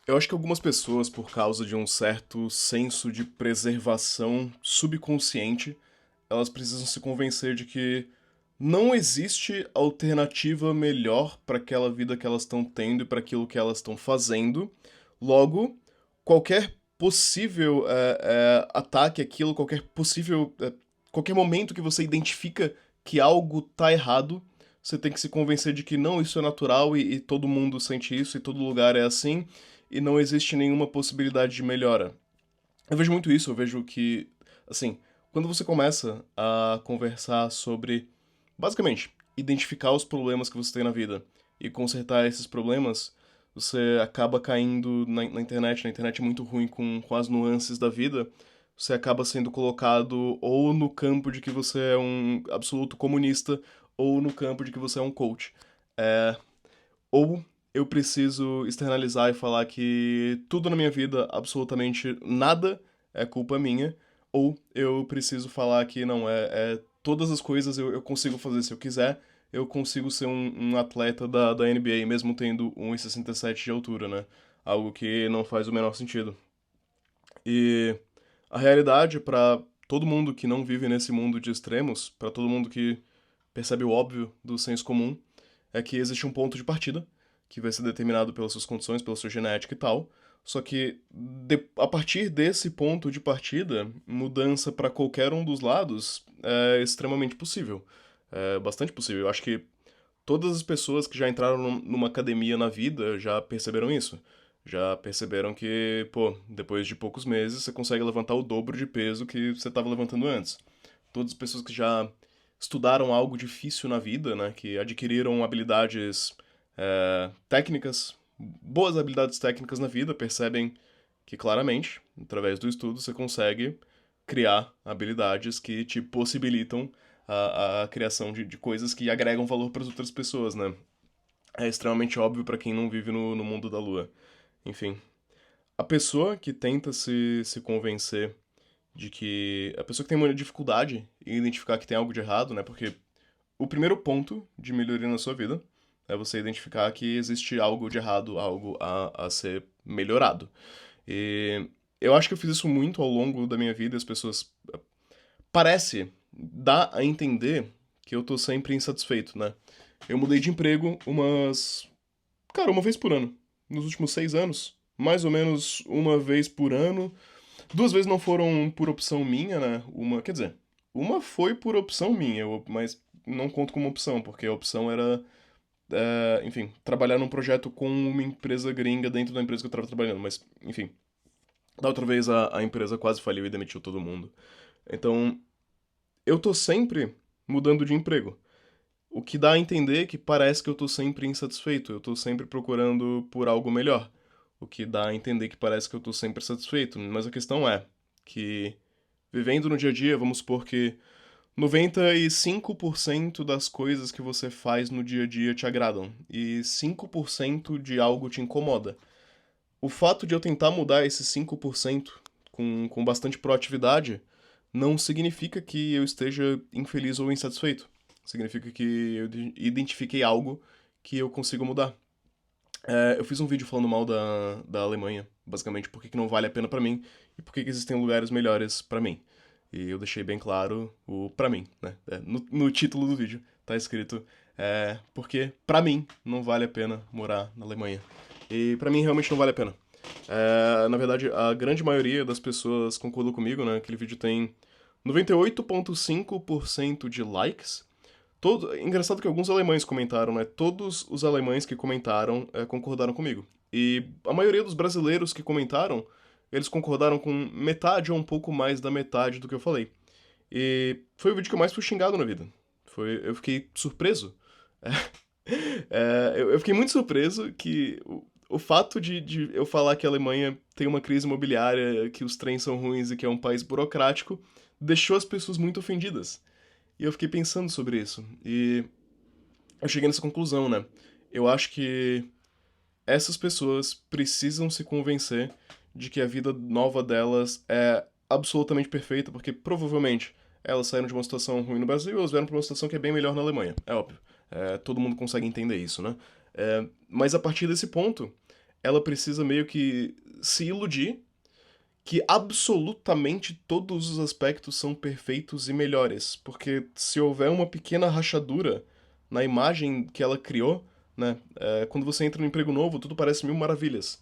Eu acho que algumas pessoas, por causa de um certo senso de preservação subconsciente, elas precisam se convencer de que não existe alternativa melhor para aquela vida que elas estão tendo e para aquilo que elas estão fazendo. Logo, qualquer possível ataque àquilo, qualquer momento que você identifica que algo tá errado, você tem que se convencer de que não, isso é natural e todo mundo sente isso e todo lugar é assim e não existe nenhuma possibilidade de melhora. Eu vejo muito isso, eu vejo que, assim, quando você começa a conversar sobre, basicamente, identificar os problemas que você tem na vida e consertar esses problemas, você acaba caindo na internet. Na internet é muito ruim com as nuances da vida. Você acaba sendo colocado ou no campo de que você é um absoluto comunista, ou no campo de que você é um coach. É, ou eu preciso externalizar e falar que tudo na minha vida, absolutamente nada, é culpa minha, ou eu preciso falar que não, todas as coisas eu consigo fazer se eu quiser, eu consigo ser um atleta da NBA, mesmo tendo 1,67 de altura, né? Algo que não faz o menor sentido. E a realidade para todo mundo que não vive nesse mundo de extremos, para todo mundo que percebe o óbvio do senso comum, é que existe um ponto de partida que vai ser determinado pelas suas condições, pela sua genética e tal. Só que a partir desse ponto de partida, mudança para qualquer um dos lados é extremamente possível. É bastante possível. Eu acho que todas as pessoas que já entraram numa academia na vida já perceberam isso. Já perceberam que, pô, depois de poucos meses você consegue levantar o dobro de peso que você estava levantando antes. Todas as pessoas que já estudaram algo difícil na vida, né, que adquiriram habilidades técnicas, boas habilidades técnicas na vida, percebem que claramente, através do estudo, você consegue criar habilidades que te possibilitam a criação de coisas que agregam valor para as outras pessoas, né? É extremamente óbvio para quem não vive no mundo da lua. Enfim, a pessoa que tenta se convencer de que. A pessoa que tem uma dificuldade em identificar que tem algo de errado, né? Porque o primeiro ponto de melhoria na sua vida é você identificar que existe algo de errado, algo a ser melhorado. E eu acho que eu fiz isso muito ao longo da minha vida, as pessoas. Parece, dá a entender que eu tô sempre insatisfeito, né? Eu mudei de emprego umas. Cara, uma vez por ano. Nos últimos 6 anos. Mais ou menos uma vez por ano. Duas vezes não foram por opção minha, né? Quer dizer, uma foi por opção minha, mas não conto como opção, porque a opção era, enfim, trabalhar num projeto com uma empresa gringa dentro da empresa que eu tava trabalhando. Mas, enfim, da outra vez a empresa quase faliu e demitiu todo mundo. Então, eu tô sempre mudando de emprego. O que dá a entender que parece que eu tô sempre insatisfeito, eu tô sempre procurando por algo melhor. O que dá a entender que parece que eu tô sempre satisfeito. Mas a questão é que, vivendo no dia a dia, vamos supor que 95% das coisas que você faz no dia a dia te agradam e 5% de algo te incomoda. O fato de eu tentar mudar esses 5% com bastante proatividade não significa que eu esteja infeliz ou insatisfeito. Significa que eu identifiquei algo que eu consigo mudar. Eu fiz um vídeo falando mal da Alemanha, basicamente por que que não vale a pena pra mim e por que que existem lugares melhores pra mim. E eu deixei bem claro o pra mim, né? No título do vídeo tá escrito porque pra mim não vale a pena morar na Alemanha. E pra mim realmente não vale a pena. Na verdade, a grande maioria das pessoas concordou comigo, né? Aquele vídeo tem 98,5% de likes. Engraçado que alguns alemães comentaram, né? Todos os alemães que comentaram concordaram comigo. E a maioria dos brasileiros que comentaram, eles concordaram com metade ou um pouco mais da metade do que eu falei. E foi o vídeo que eu mais fui xingado na vida. Eu fiquei surpreso. Eu fiquei muito surpreso que o fato de eu falar que a Alemanha tem uma crise imobiliária, que os trens são ruins e que é um país burocrático, deixou as pessoas muito ofendidas. E eu fiquei pensando sobre isso. E eu cheguei nessa conclusão, né? Eu acho que essas pessoas precisam se convencer de que a vida nova delas é absolutamente perfeita, porque provavelmente elas saíram de uma situação ruim no Brasil e elas vieram para uma situação que é bem melhor na Alemanha. É óbvio. Todo mundo consegue entender isso, né? Mas a partir desse ponto, ela precisa meio que se iludir que absolutamente todos os aspectos são perfeitos e melhores, porque se houver uma pequena rachadura na imagem que ela criou, né, quando você entra no emprego novo, tudo parece mil maravilhas.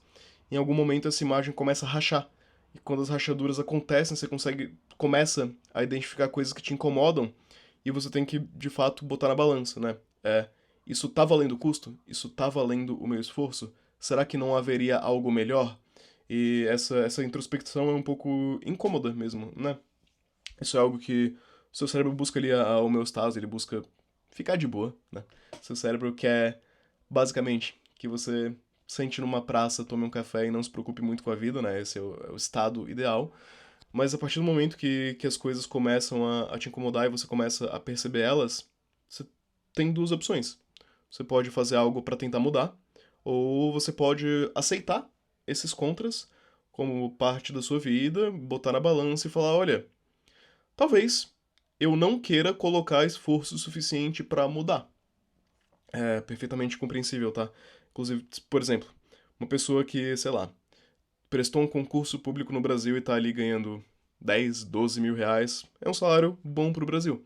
Em algum momento essa imagem começa a rachar, e quando as rachaduras acontecem, você começa a identificar coisas que te incomodam, e você tem que, de fato, botar na balança, né? Isso tá valendo o custo? Isso tá valendo o meu esforço? Será que não haveria algo melhor? E essa introspecção é um pouco incômoda mesmo, né? Isso é algo que o seu cérebro busca ali a homeostase, ele busca ficar de boa, né? Seu cérebro quer, basicamente, que você sente numa praça, tome um café e não se preocupe muito com a vida, né? Esse é o estado ideal. Mas a partir do momento que as coisas começam a te incomodar e você começa a perceber elas, você tem duas opções. Você pode fazer algo para tentar mudar, ou você pode aceitar esses contras como parte da sua vida, botar na balança e falar, olha, talvez eu não queira colocar esforço suficiente para mudar. É perfeitamente compreensível, tá? Inclusive, por exemplo, uma pessoa que, sei lá, prestou um concurso público no Brasil e tá ali ganhando 10, 12 mil reais, é um salário bom pro Brasil.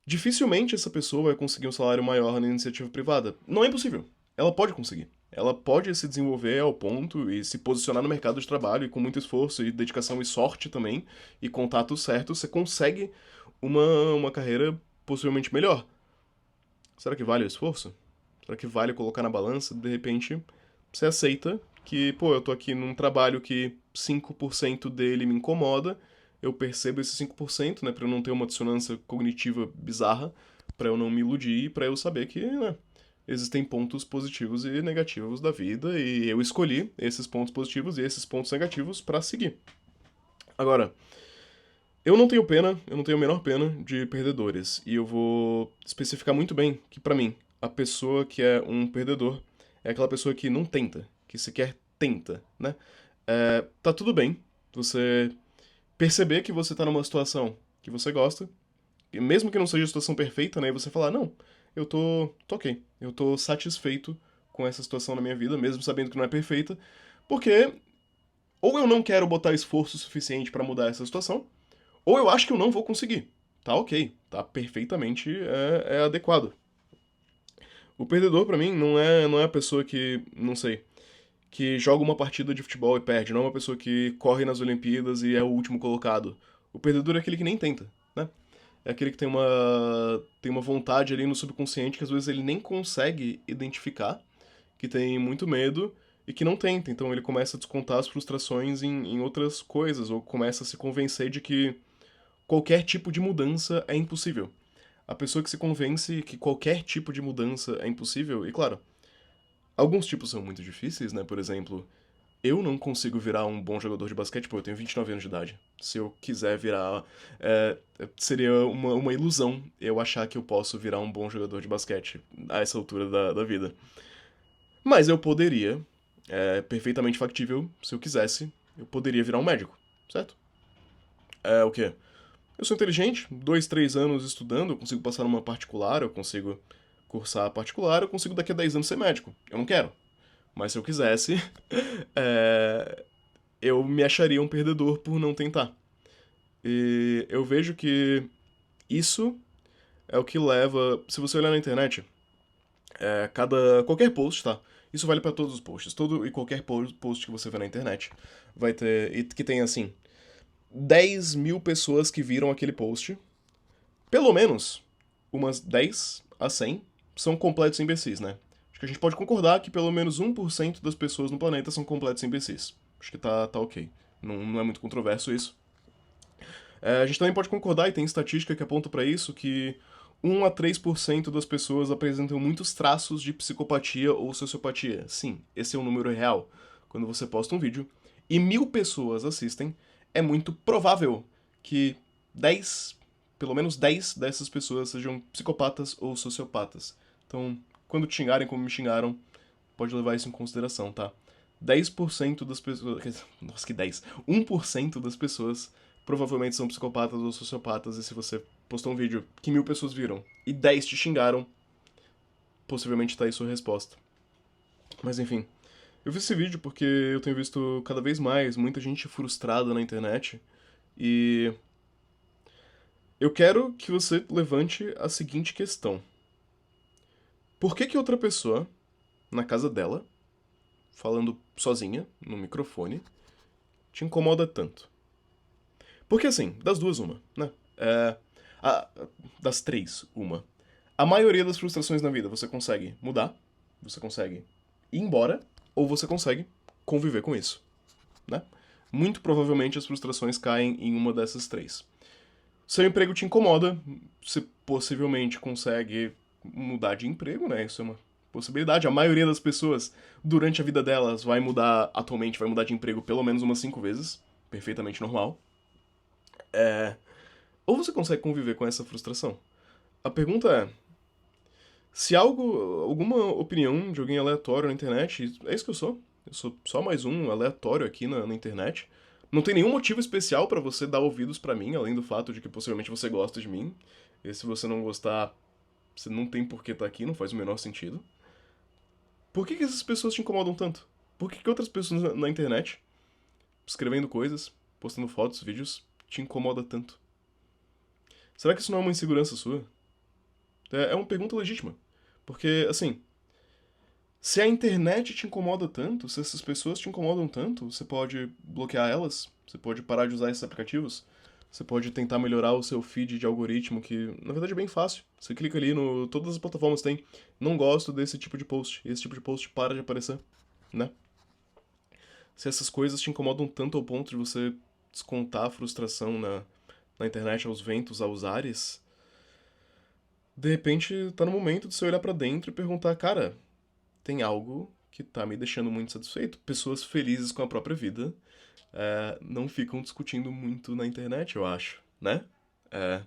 Dificilmente essa pessoa vai conseguir um salário maior na iniciativa privada. Não é impossível. Ela pode conseguir. Ela pode se desenvolver ao ponto e se posicionar no mercado de trabalho e com muito esforço e dedicação e sorte também e contatos certos, você consegue uma carreira possivelmente melhor. Será que vale o esforço? Será que vale colocar na balança? De repente, você aceita que, pô, eu tô aqui num trabalho que 5% dele me incomoda, eu percebo esse 5%, né, pra eu não ter uma dissonância cognitiva bizarra, pra eu não me iludir e pra eu saber que, né, existem pontos positivos e negativos da vida e eu escolhi esses pontos positivos e esses pontos negativos pra seguir. Agora, eu não tenho pena, eu não tenho a menor pena de perdedores. E eu vou especificar muito bem que, pra mim, a pessoa que é um perdedor é aquela pessoa que não tenta, que sequer tenta, né? Tá tudo bem você perceber que você tá numa situação que você gosta, e mesmo que não seja a situação perfeita, né? E você falar, não, tô ok, eu tô satisfeito com essa situação na minha vida, mesmo sabendo que não é perfeita, porque ou eu não quero botar esforço suficiente pra mudar essa situação, ou eu acho que eu não vou conseguir. Tá ok, tá perfeitamente adequado. O perdedor, pra mim, não é a pessoa que, não sei, que joga uma partida de futebol e perde, não é uma pessoa que corre nas Olimpíadas e é o último colocado. O perdedor é aquele que nem tenta, né? É aquele que tem uma vontade ali no subconsciente que às vezes ele nem consegue identificar, que tem muito medo e que não tenta. Então ele começa a descontar as frustrações em outras coisas, ou começa a se convencer de que qualquer tipo de mudança é impossível. A pessoa que se convence que qualquer tipo de mudança é impossível, e claro, alguns tipos são muito difíceis, né? Por exemplo, eu não consigo virar um bom jogador de basquete, pô, eu tenho 29 anos de idade. Se eu quiser virar. Seria uma ilusão eu achar que eu posso virar um bom jogador de basquete a essa altura da vida. Mas eu poderia, é perfeitamente factível, se eu quisesse, eu poderia virar um médico, certo? É o quê? Eu sou inteligente, 2, 3 anos estudando, eu consigo passar numa particular, eu consigo cursar particular, eu consigo daqui a 10 anos ser médico. Eu não quero. Mas se eu quisesse, é, eu me acharia um perdedor por não tentar. E eu vejo que isso é o que leva. Se você olhar na internet, qualquer post, tá? Isso vale pra todos os posts. Todo e qualquer post que você vê na internet vai ter. E que tem assim: 10 mil pessoas que viram aquele post. Pelo menos umas 10 a 100 são completos imbecis, né? Acho que a gente pode concordar que pelo menos 1% das pessoas no planeta são completos imbecis. Acho que tá ok. Não é muito controverso isso. A gente também pode concordar, e tem estatística que aponta pra isso, que 1 a 3% das pessoas apresentam muitos traços de psicopatia ou sociopatia. Sim, esse é um número real. Quando você posta um vídeo e 1.000 pessoas assistem, é muito provável que 10, pelo menos 10 dessas pessoas sejam psicopatas ou sociopatas. Então, quando te xingarem como me xingaram, pode levar isso em consideração, tá? 10% das pessoas. Nossa, que 10? 1% das pessoas provavelmente são psicopatas ou sociopatas, e se você postou um vídeo que 1.000 pessoas viram e 10 te xingaram, possivelmente tá aí sua resposta. Mas enfim. Eu fiz esse vídeo porque eu tenho visto cada vez mais muita gente frustrada na internet e eu quero que você levante a seguinte questão. Por que que outra pessoa, na casa dela, falando sozinha, no microfone, te incomoda tanto? Porque assim, das duas, uma, né? A- das três, uma. A maioria das frustrações na vida você consegue mudar, você consegue ir embora, ou você consegue conviver com isso, né? Muito provavelmente as frustrações caem em uma dessas três. Seu emprego te incomoda, você possivelmente consegue mudar de emprego, né? Isso é uma possibilidade. A maioria das pessoas, durante a vida delas, vai mudar, atualmente, vai mudar de emprego pelo menos umas 5 vezes. Perfeitamente normal. Ou você consegue conviver com essa frustração? A pergunta é: se algo, alguma opinião de alguém aleatório na internet, é isso que eu sou só mais um aleatório aqui na internet. Não tem nenhum motivo especial pra você dar ouvidos pra mim, além do fato de que possivelmente você gosta de mim. E se você não gostar, você não tem por que estar aqui, não faz o menor sentido. Por que que essas pessoas te incomodam tanto? Por que que outras pessoas na internet, escrevendo coisas, postando fotos, vídeos, te incomoda tanto? Será que isso não é uma insegurança sua? É uma pergunta legítima. Porque, assim, se a internet te incomoda tanto, se essas pessoas te incomodam tanto, você pode bloquear elas, você pode parar de usar esses aplicativos, você pode tentar melhorar o seu feed de algoritmo, que na verdade é bem fácil. Você clica ali no. Todas as plataformas têm. Não gosto desse tipo de post. E esse tipo de post para de aparecer, né? Se essas coisas te incomodam tanto ao ponto de você descontar a frustração na internet aos ventos, aos ares, de repente tá no momento de você olhar pra dentro e perguntar, cara, tem algo que tá me deixando muito satisfeito. Pessoas felizes com a própria vida não ficam discutindo muito na internet, eu acho, né? É,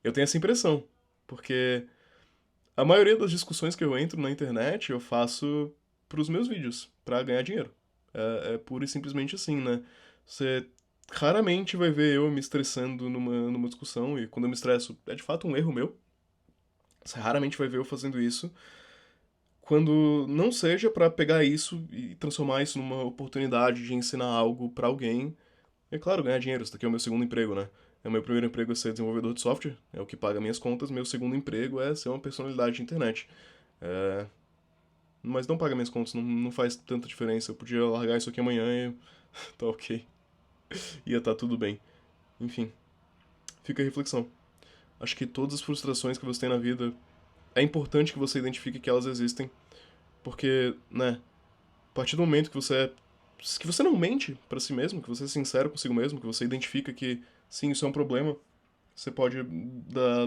eu tenho essa impressão, porque a maioria das discussões que eu entro na internet eu faço pros meus vídeos, pra ganhar dinheiro. É pura e simplesmente assim, né? Você raramente vai ver eu me estressando numa discussão, e quando eu me estresso, é de fato um erro meu. Você raramente vai ver eu fazendo isso. Quando não seja pra pegar isso e transformar isso numa oportunidade de ensinar algo pra alguém. É claro, ganhar dinheiro, isso daqui é o meu segundo emprego, né? É o meu primeiro emprego é ser desenvolvedor de software, é o que paga minhas contas. Meu segundo emprego é ser uma personalidade de internet. É, mas não paga minhas contas, não faz tanta diferença. Eu podia largar isso aqui amanhã e tá ok. Ia tá tudo bem. Enfim, fica a reflexão. Acho que todas as frustrações que você tem na vida, é importante que você identifique que elas existem, porque, né, a partir do momento que você não mente pra si mesmo, que você é sincero consigo mesmo, que você identifica que sim, isso é um problema, você pode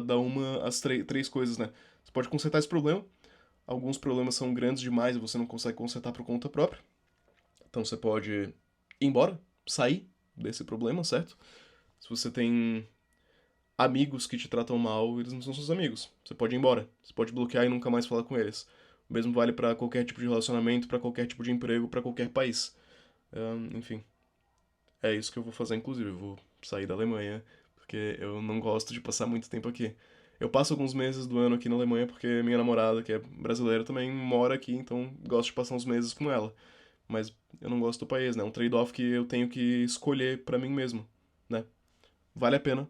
dar uma às três coisas, né? Você pode consertar esse problema. Alguns problemas são grandes demais e você não consegue consertar por conta própria. Então você pode ir embora, sair desse problema, certo? Se você tem amigos que te tratam mal, eles não são seus amigos. Você pode ir embora. Você pode bloquear e nunca mais falar com eles. O mesmo vale pra qualquer tipo de relacionamento, pra qualquer tipo de emprego, pra qualquer país. Enfim, é isso que eu vou fazer, inclusive. Eu vou sair da Alemanha, porque eu não gosto de passar muito tempo aqui. Eu passo alguns meses do ano aqui na Alemanha porque minha namorada, que é brasileira, também mora aqui, então gosto de passar uns meses com ela. Mas eu não gosto do país, né? É um trade-off que eu tenho que escolher pra mim mesmo, né? Vale a pena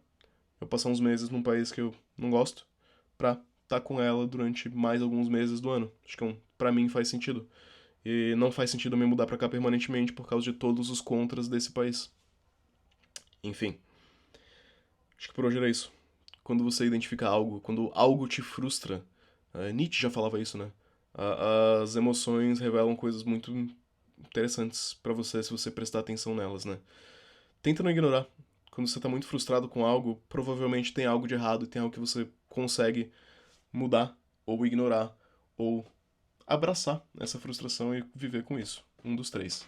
eu passar uns meses num país que eu não gosto pra estar com ela durante mais alguns meses do ano. Acho que pra mim faz sentido. E não faz sentido eu me mudar pra cá permanentemente por causa de todos os contras desse país. Enfim, acho que por hoje era isso. Quando você identifica algo, quando algo te frustra, Nietzsche já falava isso, né? As emoções revelam coisas muito interessantes pra você se você prestar atenção nelas, né? Tenta não ignorar. Quando você tá muito frustrado com algo, provavelmente tem algo de errado e tem algo que você consegue mudar, ou ignorar, ou abraçar essa frustração e viver com isso. Um dos três.